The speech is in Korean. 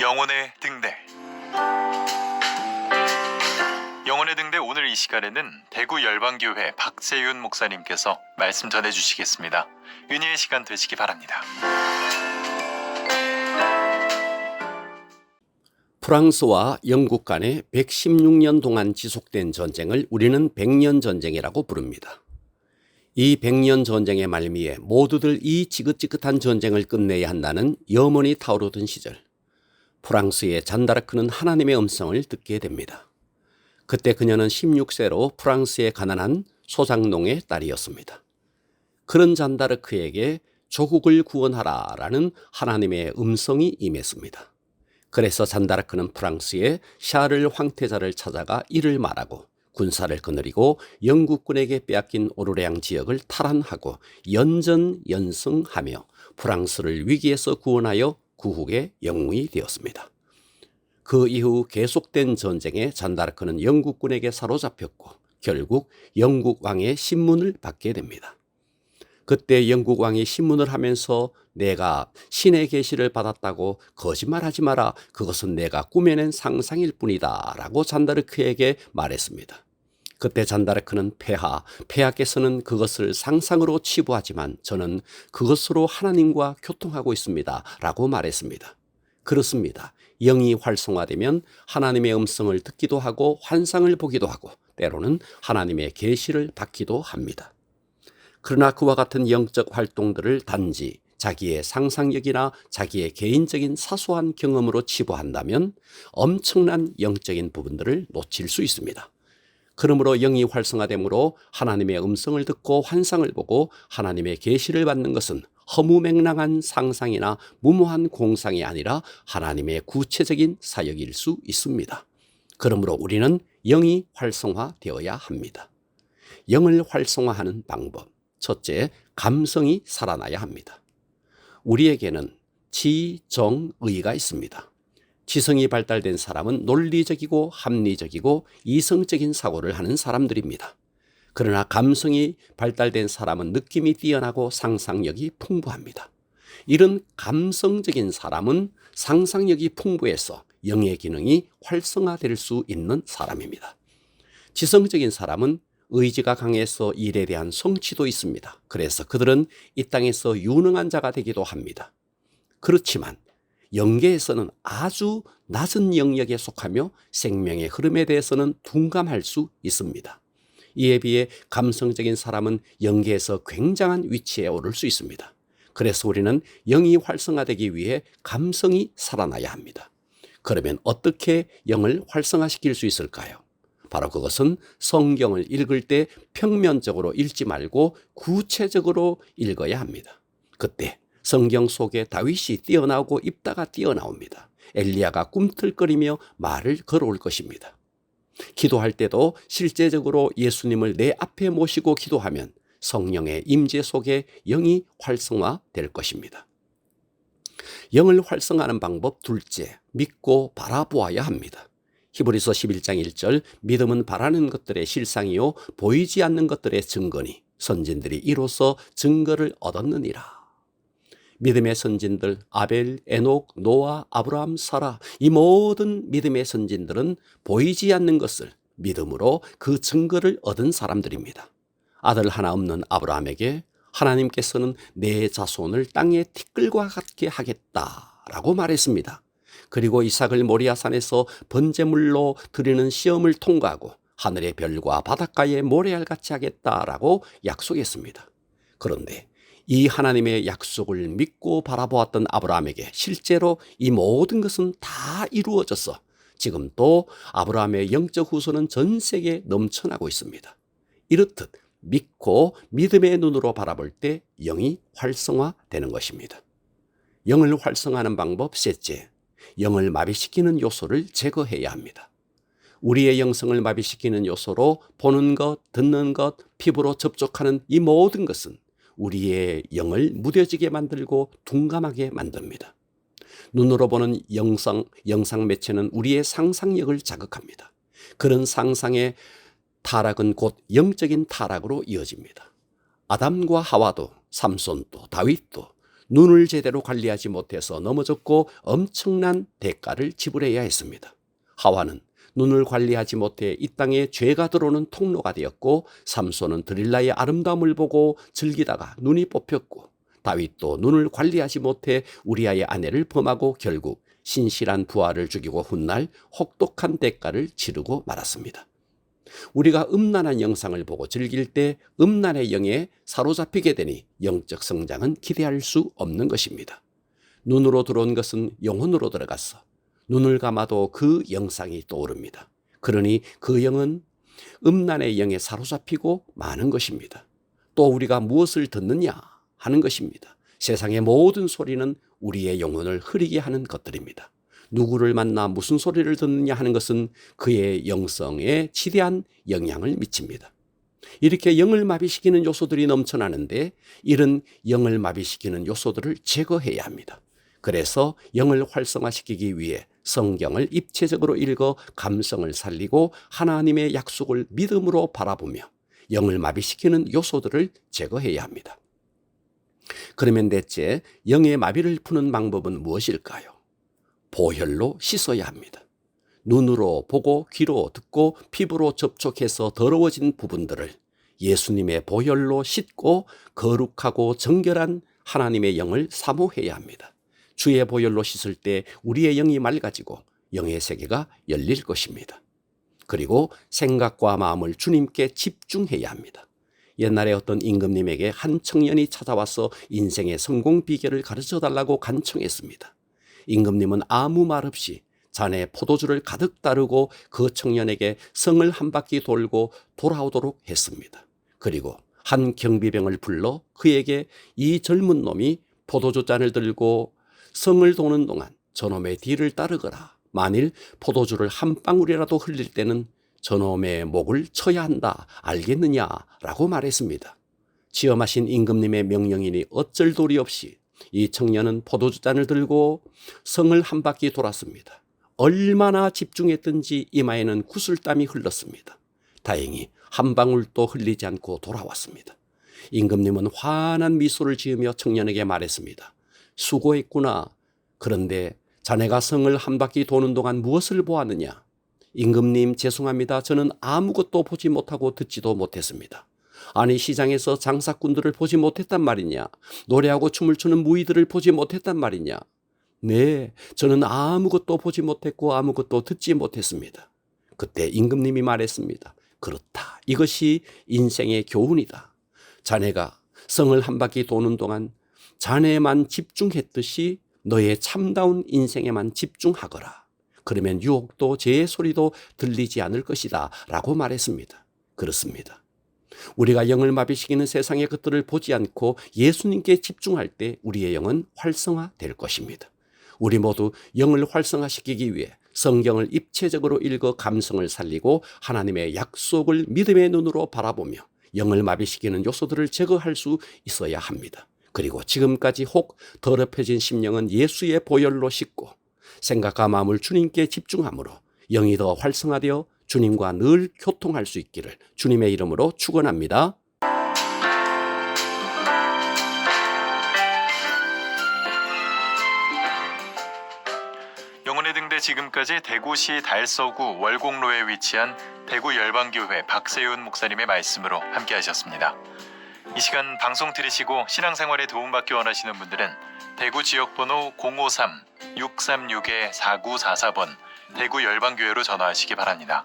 영혼의 등대. 영혼의 등대 오늘 이 시간에는 대구 열방교회 박재윤 목사님께서 말씀 전해주시겠습니다. 은혜의 시간 되시기 바랍니다. 프랑스와 영국 간의 116년 동안 지속된 전쟁을 우리는 100년 전쟁이라고 부릅니다. 이 100년 전쟁의 말미에 모두들 이 지긋지긋한 전쟁을 끝내야 한다는 염원이 타오르던 시절, 프랑스의 잔다르크는 하나님의 음성을 듣게 됩니다. 그때 그녀는 16세로 프랑스의 가난한 소장농의 딸이었습니다. 그런 잔다르크에게 조국을 구원하라라는 하나님의 음성이 임했습니다. 그래서 잔다르크는 프랑스의 샤를 황태자를 찾아가 이를 말하고 군사를 거느리고 영국군에게 빼앗긴 오르레앙 지역을 탈환하고 연전연승하며 프랑스를 위기에서 구원하여 구국의 영웅이 되었습니다. 그 이후 계속된 전쟁에 잔다르크는 영국군에게 사로잡혔고 결국 영국 왕의 신문을 받게 됩니다. 그때 영국 왕이 신문을 하면서 내가 신의 계시를 받았다고 거짓말하지 마라. 그것은 내가 꾸며낸 상상일 뿐이다 라고 잔다르크에게 말했습니다. 그때 잔다르크는 폐하께서는 그것을 상상으로 치부하지만 저는 그것으로 하나님과 교통하고 있습니다 라고 말했습니다. 그렇습니다. 영이 활성화되면 하나님의 음성을 듣기도 하고 환상을 보기도 하고 때로는 하나님의 계시를 받기도 합니다. 그러나 그와 같은 영적 활동들을 단지 자기의 상상력이나 자기의 개인적인 사소한 경험으로 치부한다면 엄청난 영적인 부분들을 놓칠 수 있습니다. 그러므로 영이 활성화됨으로 하나님의 음성을 듣고 환상을 보고 하나님의 계시를 받는 것은 허무맹랑한 상상이나 무모한 공상이 아니라 하나님의 구체적인 사역일 수 있습니다. 그러므로 우리는 영이 활성화되어야 합니다. 영을 활성화하는 방법. 첫째, 감성이 살아나야 합니다. 우리에게는 지, 정, 의가 있습니다. 지성이 발달된 사람은 논리적이고 합리적이고 이성적인 사고를 하는 사람들입니다. 그러나 감성이 발달된 사람은 느낌이 뛰어나고 상상력이 풍부합니다. 이런 감성적인 사람은 상상력이 풍부해서 영의 기능이 활성화될 수 있는 사람입니다. 지성적인 사람은 의지가 강해서 일에 대한 성취도 있습니다. 그래서 그들은 이 땅에서 유능한 자가 되기도 합니다. 그렇지만 영계에서는 아주 낮은 영역에 속하며 생명의 흐름에 대해서는 둔감할 수 있습니다. 이에 비해 감성적인 사람은 영계에서 굉장한 위치에 오를 수 있습니다. 그래서 우리는 영이 활성화되기 위해 감성이 살아나야 합니다. 그러면 어떻게 영을 활성화시킬 수 있을까요? 바로 그것은 성경을 읽을 때 평면적으로 읽지 말고 구체적으로 읽어야 합니다. 그때 성경 속에 다윗이 뛰어나오고 입다가 뛰어나옵니다. 엘리야가 꿈틀거리며 말을 걸어올 것입니다. 기도할 때도 실제적으로 예수님을 내 앞에 모시고 기도하면 성령의 임재 속에 영이 활성화될 것입니다. 영을 활성화하는 방법 둘째, 믿고 바라보아야 합니다. 히브리서 11장 1절 믿음은 바라는 것들의 실상이요 보이지 않는 것들의 증거니 선진들이 이로써 증거를 얻었느니라. 믿음의 선진들 아벨, 에녹, 노아, 아브라함, 사라 이 모든 믿음의 선진들은 보이지 않는 것을 믿음으로 그 증거를 얻은 사람들입니다. 아들 하나 없는 아브라함에게 하나님께서는 내 자손을 땅의 티끌과 같게 하겠다라고 말했습니다. 그리고 이삭을 모리아산에서 번제물로 드리는 시험을 통과하고 하늘의 별과 바닷가의 모래알같이 하겠다라고 약속했습니다. 그런데 이 하나님의 약속을 믿고 바라보았던 아브라함에게 실제로 이 모든 것은 다 이루어져서 지금 또 아브라함의 영적 후손은 전 세계에 넘쳐나고 있습니다. 이렇듯 믿고 믿음의 눈으로 바라볼 때 영이 활성화되는 것입니다. 영을 활성화하는 방법 셋째, 영을 마비시키는 요소를 제거해야 합니다. 우리의 영성을 마비시키는 요소로 보는 것, 듣는 것, 피부로 접촉하는 이 모든 것은 우리의 영을 무뎌지게 만들고 둔감하게 만듭니다. 눈으로 보는 영상 매체는 우리의 상상력을 자극합니다. 그런 상상의 타락은 곧 영적인 타락으로 이어집니다. 아담과 하와도 삼손도 다윗도 눈을 제대로 관리하지 못해서 넘어졌고 엄청난 대가를 지불해야 했습니다. 하와는 눈을 관리하지 못해 이 땅에 죄가 들어오는 통로가 되었고, 삼손은 드릴라의 아름다움을 보고 즐기다가 눈이 뽑혔고, 다윗도 눈을 관리하지 못해 우리아의 아내를 범하고 결국 신실한 부하를 죽이고 훗날 혹독한 대가를 치르고 말았습니다. 우리가 음란한 영상을 보고 즐길 때 음란의 영에 사로잡히게 되니 영적 성장은 기대할 수 없는 것입니다. 눈으로 들어온 것은 영혼으로 들어갔어 눈을 감아도 그 영상이 떠오릅니다. 그러니 그 영은 음란의 영에 사로잡히고 마는 것입니다. 또 우리가 무엇을 듣느냐 하는 것입니다. 세상의 모든 소리는 우리의 영혼을 흐리게 하는 것들입니다. 누구를 만나 무슨 소리를 듣느냐 하는 것은 그의 영성에 지대한 영향을 미칩니다. 이렇게 영을 마비시키는 요소들이 넘쳐나는데, 이런 영을 마비시키는 요소들을 제거해야 합니다. 그래서 영을 활성화시키기 위해 성경을 입체적으로 읽어 감성을 살리고 하나님의 약속을 믿음으로 바라보며 영을 마비시키는 요소들을 제거해야 합니다. 그러면 대체 영의 마비를 푸는 방법은 무엇일까요? 보혈로 씻어야 합니다. 눈으로 보고 귀로 듣고 피부로 접촉해서 더러워진 부분들을 예수님의 보혈로 씻고 거룩하고 정결한 하나님의 영을 사모해야 합니다. 주의 보혈로 씻을 때 우리의 영이 맑아지고 영의 세계가 열릴 것입니다. 그리고 생각과 마음을 주님께 집중해야 합니다. 옛날에 어떤 임금님에게 한 청년이 찾아와서 인생의 성공 비결을 가르쳐달라고 간청했습니다. 임금님은 아무 말 없이 잔에 포도주를 가득 따르고 그 청년에게 성을 한 바퀴 돌고 돌아오도록 했습니다. 그리고 한 경비병을 불러 그에게 이 젊은 놈이 포도주 잔을 들고 성을 도는 동안 저놈의 뒤를 따르거라. 만일 포도주를 한 방울이라도 흘릴 때는 저놈의 목을 쳐야 한다. 알겠느냐라고 말했습니다. 지엄하신 임금님의 명령이니 어쩔 도리 없이 이 청년은 포도주 잔을 들고 성을 한 바퀴 돌았습니다. 얼마나 집중했든지 이마에는 구슬땀이 흘렀습니다. 다행히 한 방울도 흘리지 않고 돌아왔습니다. 임금님은 환한 미소를 지으며 청년에게 말했습니다. 수고했구나. 그런데 자네가 성을 한 바퀴 도는 동안 무엇을 보았느냐? 임금님, 죄송합니다. 저는 아무것도 보지 못하고 듣지도 못했습니다. 아니, 시장에서 장사꾼들을 보지 못했단 말이냐? 노래하고 춤을 추는 무희들을 보지 못했단 말이냐? 네, 저는 아무것도 보지 못했고 아무것도 듣지 못했습니다. 그때 임금님이 말했습니다. 그렇다. 이것이 인생의 교훈이다. 자네가 성을 한 바퀴 도는 동안 자네만 집중했듯이 너의 참다운 인생에만 집중하거라. 그러면 유혹도 제 소리도 들리지 않을 것이다 라고 말했습니다. 그렇습니다. 우리가 영을 마비시키는 세상의 것들을 보지 않고 예수님께 집중할 때 우리의 영은 활성화될 것입니다. 우리 모두 영을 활성화시키기 위해 성경을 입체적으로 읽어 감성을 살리고 하나님의 약속을 믿음의 눈으로 바라보며 영을 마비시키는 요소들을 제거할 수 있어야 합니다. 그리고 지금까지 혹 더럽혀진 심령은 예수의 보혈로 씻고 생각과 마음을 주님께 집중함으로 영이 더 활성화되어 주님과 늘 교통할 수 있기를 주님의 이름으로 축원합니다. 영혼의 등대 지금까지 대구시 달서구 월곡로에 위치한 대구 열방교회 박세윤 목사님의 말씀으로 함께 하셨습니다. 이 시간 방송 들으시고 신앙생활에 도움받기 원하시는 분들은 대구 지역번호 053-636-4944번 대구 열방교회로 전화하시기 바랍니다.